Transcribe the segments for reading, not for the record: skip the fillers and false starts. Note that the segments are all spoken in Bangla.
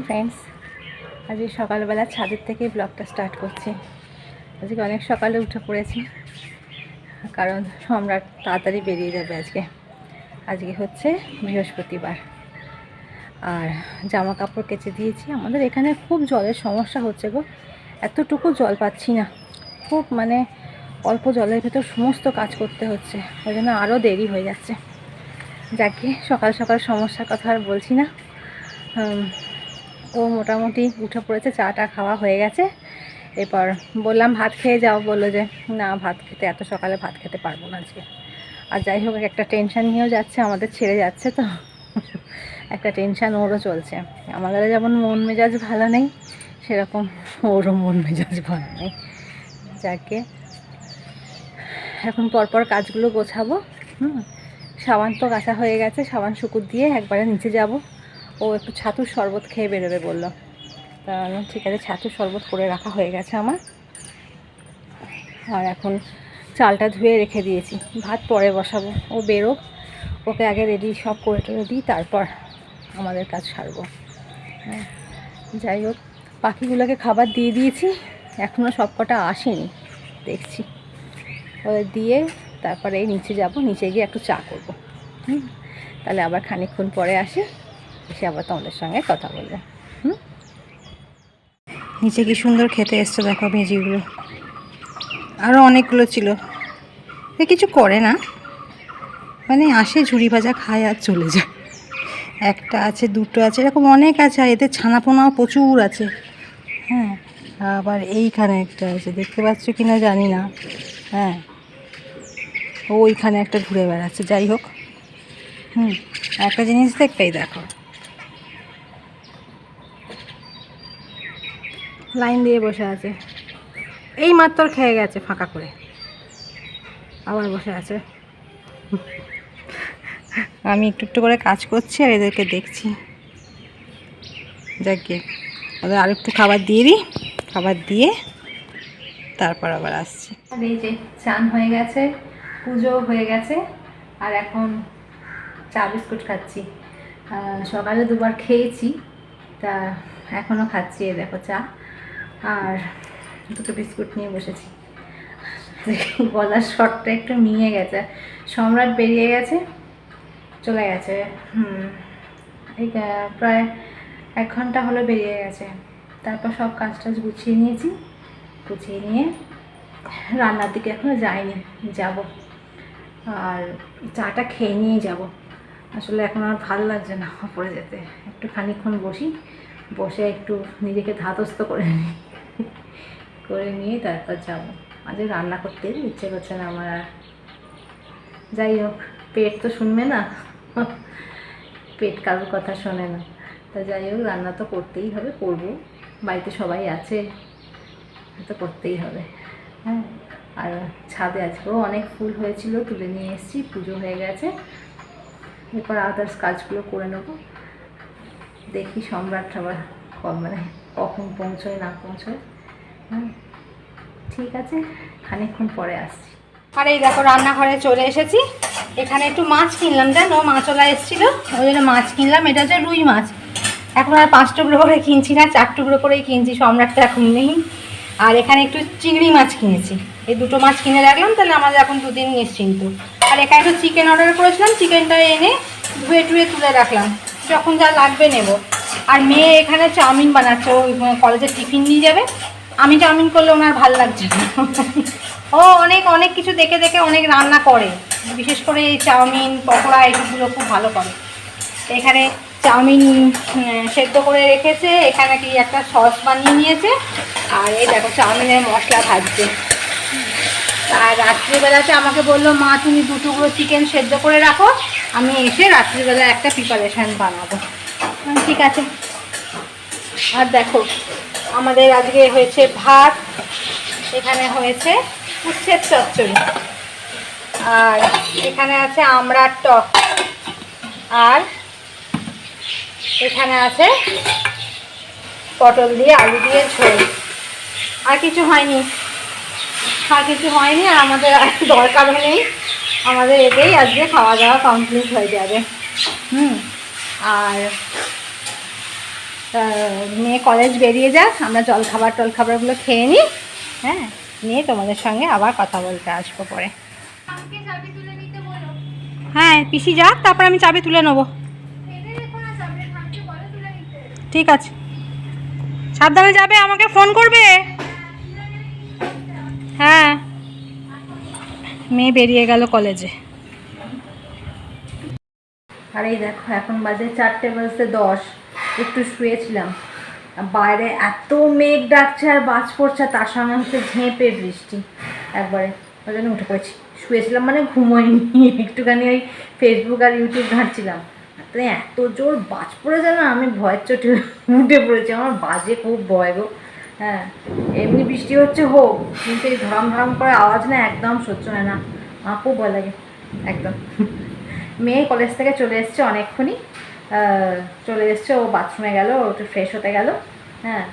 ফ্রেন্ডস, আজকে সকালবেলা ছাদের থেকে ব্লগটা স্টার্ট করছি। আজকে অনেক সকালে উঠে পড়েছি, কারণ সম্রাট তাড়াতাড়ি বেরিয়ে যাবে আজকে হচ্ছে বৃহস্পতিবার। আর জামা কাপড় কেচে দিয়েছি। আমাদের এখানে খুব জলের সমস্যা হচ্ছে গো, এতটুকু জল পাচ্ছি না। খুব অল্প জলের ভেতর সমস্ত কাজ করতে হচ্ছে, ওই জন্য আরও দেরি হয়ে যাচ্ছে। যাকে সকাল সকাল সমস্যার কথা আর বলছি না। ও মোটামুটি উঠে পড়েছে, চাটা খাওয়া হয়ে গেছে। এরপর বললাম ভাত খেয়ে যাও, বললো যে না, ভাত খেতে এত সকালে ভাত খেতে পারবো না আজকে। আর যাই হোক, একটা টেনশান নিয়েও যাচ্ছে, আমাদের ছেড়ে যাচ্ছে তো একটা টেনশান ওরও চলছে। আমাদের যেমন মন মেজাজ ভালো নেই, সেরকম ওরও মন মেজাজ ভালো নেই। যাকে এখন পরপর কাজগুলো গোছাবো। সাবান তো কাঁচা হয়ে গেছে, সাবান শুকুর দিয়ে একবারে নিচে যাব। ও একটু ছাতুর শরবত খেয়ে বেরোবে বললো, তা ঠিক আছে, ছাতুর শরবত করে রাখা হয়ে গেছে আমার। আর এখন চালটা ধুয়ে রেখে দিয়েছি, ভাত পরে বসাবো। ও বেরোক, ওকে আগে রেডি সব করে টোরে দিই, তারপর আমাদের কাজ সারবো। যাই হোক, পাখিগুলোকে খাবার দিয়ে দিয়েছি, এখনও সব কটা আসেনি, দেখছি ওদের দিয়ে তারপরে এই নিচে যাব, নিচে গিয়ে একটু চা করবো। তাহলে আবার খানিকক্ষণ পরে আসি, এসে আবার তোমাদের সঙ্গে কথা বলবো। নিচে কি সুন্দর খেতে এসছে দেখো ভেজিগুলো, আরও অনেকগুলো ছিল। কিছু করে না, আসে ঝুড়ি ভাজা খায় আর চলে যায়। একটা আছে, দুটো আছে, এরকম অনেক আছে। আর এদের ছানাপোনাও প্রচুর আছে। হ্যাঁ, আবার এইখানে একটা আছে, দেখতে পাচ্ছ কি না জানি না। হ্যাঁ, ওইখানে একটা ঘুরে বেড়াচ্ছে। যাই হোক, একটা জিনিস দেখতেই দেখো, লাইন দিয়ে বসে আছে। এই মাত্র খেয়ে গেছে ফাঁকা করে, আবার বসে আছে। আমি একটু একটু করে কাজ করছি আর এদেরকে দেখছি। যাকে ওদের আর একটু খাবার দিয়ে দিই, খাবার দিয়ে তারপর আবার আসছি। আর এই যে চান হয়ে গেছে, পুজো হয়ে গেছে, আর এখন চা বিস্কুট খাচ্ছি। সকালে দুবার খেয়েছি, তা এখনও খাচ্ছি। এ দেখো চা আর দুটো বিস্কুট নিয়ে বসেছি। গলার শটটা একটু মিয়ে গেছে। সম্রাট বেরিয়ে গেছে, চলে গেছে। এই প্রায় 1 ঘন্টা হলো বেরিয়ে গেছে। তারপর সব কাজ টাজ গুছিয়ে নিয়েছি, গুছিয়ে নিয়ে রান্নার দিকে এখনও যাইনি, যাব। আর চাটা খেয়ে নিয়েই যাব। আসলে এখন আর ভালো লাগছে না ওপরে যেতে, একটু খানিকক্ষণ বসে একটু নিজেকে ধাতস্থ করে নিই, করে নিয়ে তারপর যাব। আজ রান্না করতে ইচ্ছে করছে না আমার আর। যাই হোক, পেট তো শুনবে না, পেট কারোর কথা শোনে না। তা যাই হোক, রান্না তো করতেই হবে, করবো। বাড়িতে সবাই আছে, তো করতেই হবে। হ্যাঁ, আর ছাদে আজকেও অনেক ফুল হয়েছিল, তুলে নিয়ে এসেছি, পুজো হয়ে গেছে। এরপর আদার্স কাজগুলো করে নেবো। দেখি সম্রাট আবার কখন পৌঁছয় না পৌঁছয়। হ্যাঁ, ঠিক আছে, খানিকক্ষণ পরে আসছি। আর এই দেখো, রান্নাঘরে চলে এসেছি। এখানে একটু মাছ কিনলাম, জানো, মাছওয়ালা এসেছিলো, ওই জন্য মাছ কিনলাম। এটা হচ্ছে রুই মাছ। এখন আর 5 টুকরো করে কিনছি না, 4 টুকরো করেই কিনছি, সম্রাটটা এখন নেই। আর এখানে একটু চিংড়ি মাছ কিনেছি, এই দুটো মাছ কিনে রাখলাম, তাহলে আমাদের এখন 2 দিন নিশ্চিন্ত। আর এখানে একটু চিকেন অর্ডার করেছিলাম, চিকেনটা এনে ধুয়ে টুয়ে তুলে রাখলাম, যখন যা লাগবে নেব। আর মেয়ে এখানে চাউমিন বানাচ্ছে, ও কলেজে টিফিন নিয়ে যাবে। আমি চাউমিন করলে ওনার ভালো লাগছে না। ও অনেক অনেক কিছু দেখে দেখে অনেক রান্না করে, বিশেষ করে এই চাউমিন, পকোড়া, এইগুলো খুব ভালো করে। এখানে চাউমিন সেদ্ধ করে রেখেছে, এখানে কি একটা সস বানিয়ে নিয়েছে, আর এই দেখো চাউমিনের মশলা ভাজছে। আর রাত্রিবেলাতে আমাকে বললো, মা তুমি 2 টুকরো চিকেন সেদ্ধ করে রাখো, আমি এসে রাত্রিবেলা একটা প্রিপারেশান বানাবো। ঠিক আছে। আর দেখো, আমাদের আজকে হয়েছে ভাত, এখানে হয়েছে উচ্ছের চচ্চড়ি, আর এখানে আছে আমড়ার টক, আর এখানে আছে পটল দিয়ে আলু দিয়ে ঝোল। আর কিছু হয়নি, আর আমাদের আর দরকারও নেই, আমাদের এতেই আজকে খাওয়া দাওয়া কমপ্লিট হয়ে যাবে। আর মেয়ে কলেজ বেরিয়ে যাক, আমরা টলখাবারগুলো খেয়ে নিই। হ্যাঁ, নিয়ে তোমাদের সঙ্গে আবার কথা বলতে আসবো পরে। হ্যাঁ, পিসি যাক, তারপর আমি চাবি তুলে নেবো। ঠিক আছে, সাবধানে যাবে, আমাকে ফোন করবে। হ্যাঁ, মেয়ে বেরিয়ে গেল কলেজে। আর এই দেখো এখন বাজে 4:10, একটু শুয়েছিলাম, বাইরে এত মেঘ ডাকছে আর বাজ পড়ছে, তার সঙ্গে হচ্ছে ঝেঁপে বৃষ্টি একবারে, ওই জন্য উঠে পড়েছি। শুয়েছিলাম মানে ঘুমোইনি, একটুখানি ওই ফেসবুক আর ইউটিউব ঘাঁটছিলাম। তো এত জোর বাজ পড়েছে না, আমি ভয়ের চোটে উঠে পড়েছি, আমার বাজে খুব ভয় গো। হ্যাঁ, এমনি বৃষ্টি হচ্ছে হোক, কিন্তু এই ধরাম ধরাম করে আওয়াজ না একদম সহ্য হয় না, আমার খুব ভয় লাগে একদম। মেয়ে কলেজ থেকে চলে এসছে অনেকক্ষণই, চলে এসছে, ও বাথরুমে গেল, একটু ফ্রেশ হতে গেল। হ্যাঁ,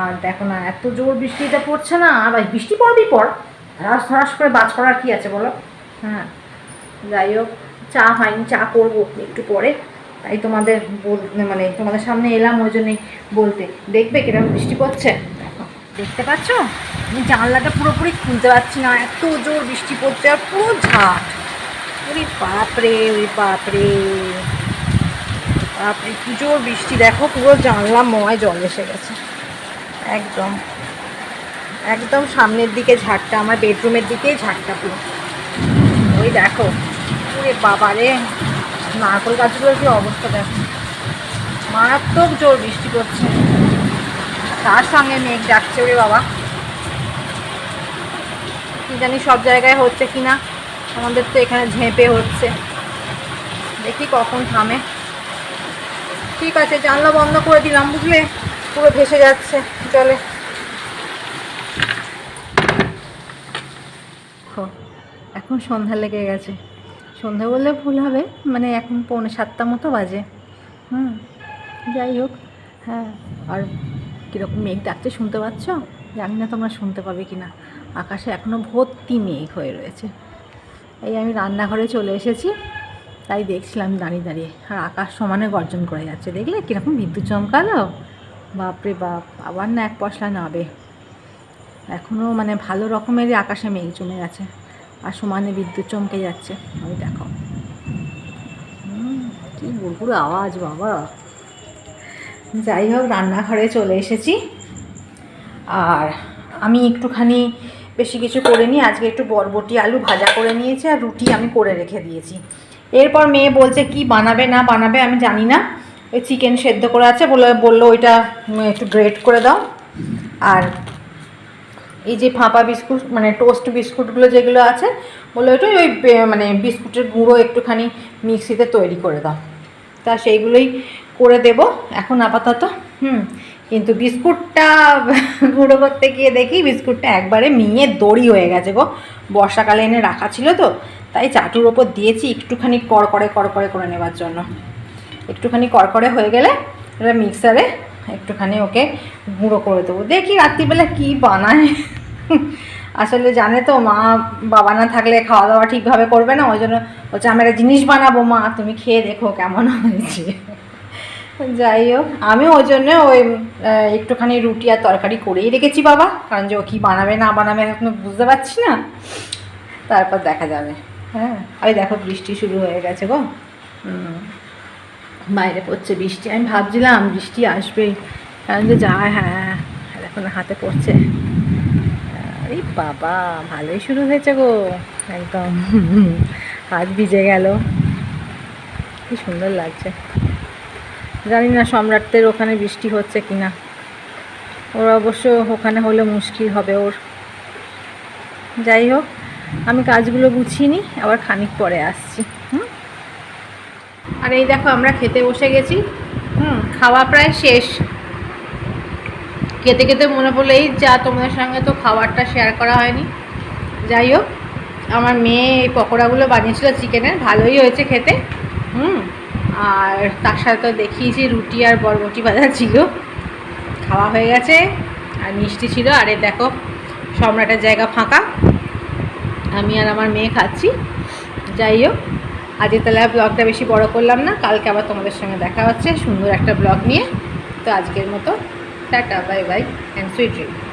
আর দেখো না এত জোর বৃষ্টিটা পড়ছে না, আর বৃষ্টি পড়বি পর, ধরাস ধরাস করে বাজ করার কী আছে বলো। হ্যাঁ, যাই হোক, চা হয়নি, চা করবো একটু পরে, তাই তোমাদের মানে তোমাদের সামনে এলাম ওই জন্যই বলতে। দেখবে কিরকম বৃষ্টি পড়ছে, দেখতে পাচ্ছ? আমি জানলাটা পুরোপুরি খুলতে পারছি না, এত জোর বৃষ্টি পড়ছে আর পুরো ঝাঁট। ওরে বাপরে, ওরে বাপরে বাপরে, কি জোর বৃষ্টি, দেখো পুরো জানলা ময় জল এসে গেছে একদম, একদম সামনের দিকে ঝাড়টা, আমার বেডরুমের দিকেই ঝাড়টা পুরো। ওই দেখো, ওরে বাবারে, নারকোল গাছগুলোর কি অবস্থা দেখো, মারাত্মক জোর বৃষ্টি পড়ছে, তার সঙ্গে মেঘ ডাকছে। ওরে বাবা, কি জানি সব জায়গায় হচ্ছে কি না, আমাদের তো এখানে ঝেঁপে হচ্ছে, দেখি কখন থামে। ঠিক আছে, জানলা বন্ধ করে দিলাম, বুঝলে, পুরো ভেসে যাচ্ছে জলে। এখন সন্ধ্যা লেগে গেছে, সন্ধ্যা বললে ভুল হবে, মানে এখন 6:45 মতো বাজে। যাই হোক, হ্যাঁ, আর কীরকম মেঘ ডাকতে শুনতে পাচ্ছ? জানি না তোমরা শুনতে পাবে কি না, আকাশে এখনও ভর্তি মেঘ হয়ে রয়েছে। এই আমি রান্নাঘরে চলে এসেছি, তাই দেখছিলাম দাঁড়িয়ে দাঁড়িয়ে, আর আকাশ সমানে গর্জন করে যাচ্ছে, দেখলে কীরকম বিদ্যুৎ চমকালো, বাপরে বাপ, আবার না এক পশলা নাবে, এখনও মানে ভালো রকমেরই আকাশে মেঘ জমে গেছে, আর সমানে বিদ্যুৎ চমকে যাচ্ছে। ওই দেখো, কি গুড়গুড়ো আওয়াজ বাবা। যাই হোক, রান্নাঘরে চলে এসেছি, আর আমি একটুখানি বেশি কিছু করে নিই, আজকে একটু বরবটি আলু ভাজা করে নিয়েছি, আর রুটি আমি করে রেখে দিয়েছি। এরপর মেয়ে বলছে কি বানাবে না বানাবে আমি জানি না, ওই চিকেন সেদ্ধ করে আছে, বললো ওইটা একটু গ্রেট করে দাও, আর এই যে ফাঁপা বিস্কুট মানে টোস্ট বিস্কুটগুলো যেগুলো আছে, বললো ওইটাই ওই মানে বিস্কুটের গুঁড়ো একটুখানি মিক্সিতে তৈরি করে দাও, তা সেইগুলোই করে দেব এখন আপাতত। কিন্তু বিস্কুটটা গুঁড়ো করতে গিয়ে দেখি বিস্কুটটা একবারে মিয়ে দড়ি হয়ে গেছে গো, বর্ষাকালে এনে রাখা ছিল তো, তাই চাটুর ওপর দিয়েছি একটুখানি কড়কড়ে করে নেবার জন্য। একটুখানি কড়কড়ে হয়ে গেলে এটা মিক্সারে একটুখানি ওকে গুঁড়ো করে দেবো, দেখি রাত্রিবেলা কী বানায়। আসলে জানে তো মা বাবা না থাকলে খাওয়া দাওয়া ঠিকভাবে করবে না, ওই জন্য বলছে আমি একটা জিনিস বানাবো মা, তুমি খেয়ে দেখো কেমন হয়েছে। যাই হোক, আমি ওই জন্য ওই একটুখানি রুটি আর তরকারি করেই রেখেছি বাবা, কারণ যে ও কী বানাবে না বানাবে এখন বুঝতে পারছি না, তারপর দেখা যাবে। হ্যাঁ, ওই দেখো বৃষ্টি শুরু হয়ে গেছে গো, বাইরে পড়ছে বৃষ্টি, আমি ভাবছিলাম বৃষ্টি আসবেই, কারণ যে যায়, হ্যাঁ এখন হাতে পড়ছে। আরে বাবা, ভালোই শুরু হয়েছে গো, একদম হাত ভিজে গেল, কি সুন্দর লাগছে। জানি না সম্রাটদের ওখানে বৃষ্টি হচ্ছে কি না, ওর অবশ্য ওখানে হলে মুশকিল হবে ওর। যাই হোক, আমি কাজগুলো গুছিয়ে নিই, আবার খানিক পরে আসছি। আর এই দেখো আমরা খেতে বসে গেছি, খাওয়া প্রায় শেষ। খেতে খেতে মনে পড়লো এই যা তোমাদের সঙ্গে তো খাবারটা শেয়ার করা হয়নি। যাই হোক, আমার মেয়ে এই পকোড়াগুলো বানিয়েছিল চিকেনের, ভালোই হয়েছে খেতে। আর তার সাথে তো দেখিয়েছি রুটি আর বরবটি ভাজা ছিল, খাওয়া হয়ে গেছে, আর মিষ্টি ছিল। আর এই দেখো সম্রাটের জায়গা ফাঁকা, আমি আর আমার মেয়ে খাচ্ছি। যাই হোক, আজকে তাহলে ব্লগটা বেশি বড় করলাম না, কালকে আবার তোমাদের সঙ্গে দেখা হচ্ছে সুন্দর একটা ব্লগ নিয়ে। তো আজকের মতো tata, bye bye and sweet dream.